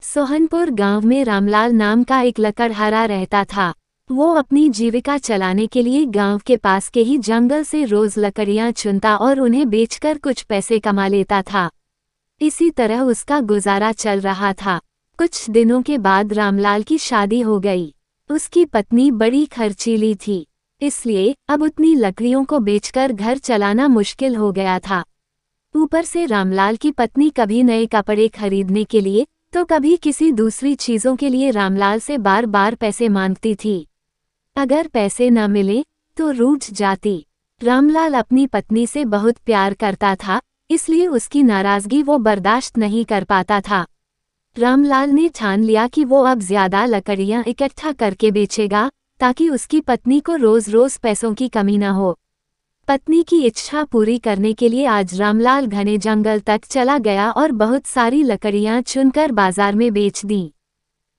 सोहनपुर गांव में रामलाल नाम का एक लकड़हारा रहता था। वो अपनी जीविका चलाने के लिए गांव के पास के ही जंगल से रोज लकड़ियां चुनता और उन्हें बेचकर कुछ पैसे कमा लेता था। इसी तरह उसका गुजारा चल रहा था। कुछ दिनों के बाद रामलाल की शादी हो गई। उसकी पत्नी बड़ी खर्चीली थी, इसलिए अब उतनी लकड़ियों को बेचकर घर चलाना मुश्किल हो गया था। ऊपर से रामलाल की पत्नी कभी नए कपड़े खरीदने के लिए तो कभी किसी दूसरी चीजों के लिए रामलाल से बार बार पैसे मांगती थी। अगर पैसे न मिले तो रूठ जाती। रामलाल अपनी पत्नी से बहुत प्यार करता था, इसलिए उसकी नाराजगी वो बर्दाश्त नहीं कर पाता था। रामलाल ने ठान लिया कि वो अब ज्यादा लकड़ियां इकट्ठा करके बेचेगा ताकि उसकी पत्नी को रोज रोज पैसों की कमी न हो। पत्नी की इच्छा पूरी करने के लिए आज रामलाल घने जंगल तक चला गया और बहुत सारी लकड़ियां चुनकर बाजार में बेच दी।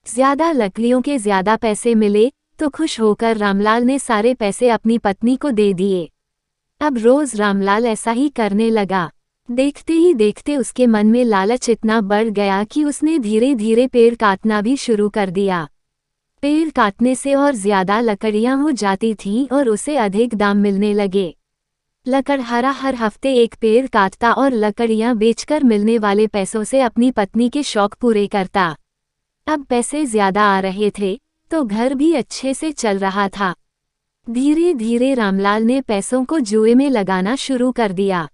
ज्यादा लकड़ियों के ज्यादा पैसे मिले तो खुश होकर रामलाल ने सारे पैसे अपनी पत्नी को दे दिए। अब रोज रामलाल ऐसा ही करने लगा। देखते ही देखते उसके मन में लालच इतना बढ़ गया कि उसने धीरे धीरे पेड़ काटना भी शुरू कर दिया। पेड़ काटने से और ज्यादा लकड़ियां हो जाती थीं और उसे अधिक दाम मिलने लगे। लकड़हारा हर हफ्ते एक पेड़ काटता और लकड़ियां बेचकर मिलने वाले पैसों से अपनी पत्नी के शौक पूरे करता। अब पैसे ज्यादा आ रहे थे तो घर भी अच्छे से चल रहा था। धीरे धीरे रामलाल ने पैसों को जुए में लगाना शुरू कर दिया।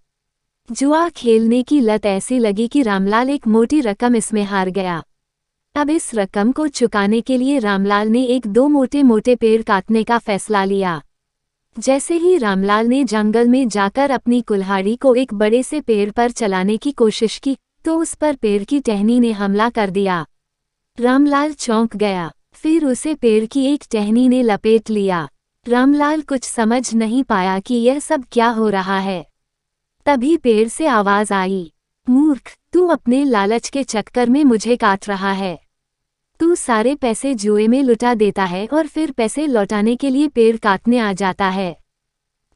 जुआ खेलने की लत ऐसी लगी कि रामलाल एक मोटी रकम इसमें हार गया। अब इस रकम को चुकाने के लिए रामलाल ने एक दो मोटे मोटे पेड़ काटने का फैसला लिया। जैसे ही रामलाल ने जंगल में जाकर अपनी कुल्हाड़ी को एक बड़े से पेड़ पर चलाने की कोशिश की तो उस पर पेड़ की टहनी ने हमला कर दिया। रामलाल चौंक गया, फिर उसे पेड़ की एक टहनी ने लपेट लिया। रामलाल कुछ समझ नहीं पाया कि यह सब क्या हो रहा है। तभी पेड़ से आवाज आई, मूर्ख, तू अपने लालच के चक्कर में मुझे काट रहा है। तू सारे पैसे जुए में लुटा देता है और फिर पैसे लौटाने के लिए पेड़ काटने आ जाता है।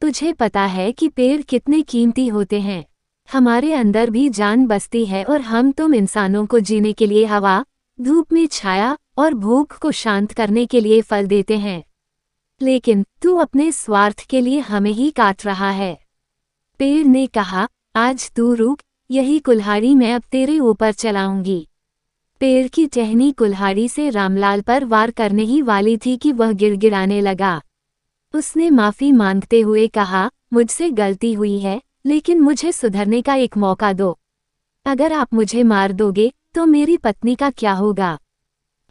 तुझे पता है कि पेड़ कितने कीमती होते हैं। हमारे अंदर भी जान बसती है और हम तुम इंसानों को जीने के लिए हवा, धूप में छाया और भूख को शांत करने के लिए फल देते हैं, लेकिन तू अपने स्वार्थ के लिए हमें ही काट रहा है। पेड़ ने कहा, आज तू रुक, यही कुल्हाड़ी मैं अब तेरे ऊपर चलाऊंगी। पेड़ की टहनी कुल्हाड़ी से रामलाल पर वार करने ही वाली थी कि वह गिड़गिड़ाने लगा। उसने माफी मांगते हुए कहा, मुझसे गलती हुई है, लेकिन मुझे सुधरने का एक मौका दो। अगर आप मुझे मार दोगे तो मेरी पत्नी का क्या होगा?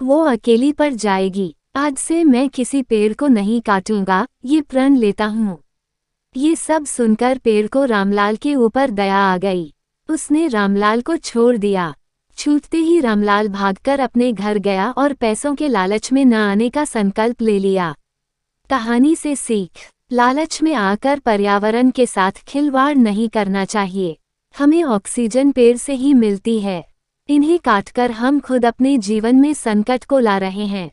वो अकेली पड़ जाएगी। आज से मैं किसी पेड़ को नहीं काटूंगा, ये प्रण लेता हूँ। ये सब सुनकर पेड़ को रामलाल के ऊपर दया आ गई। उसने रामलाल को छोड़ दिया। छूटते ही रामलाल भागकर अपने घर गया और पैसों के लालच में न आने का संकल्प ले लिया। कहानी से सीख, लालच में आकर पर्यावरण के साथ खिलवाड़ नहीं करना चाहिए। हमें ऑक्सीजन पेड़ से ही मिलती है। इन्हें काटकर हम खुद अपने जीवन में संकट को ला रहे हैं।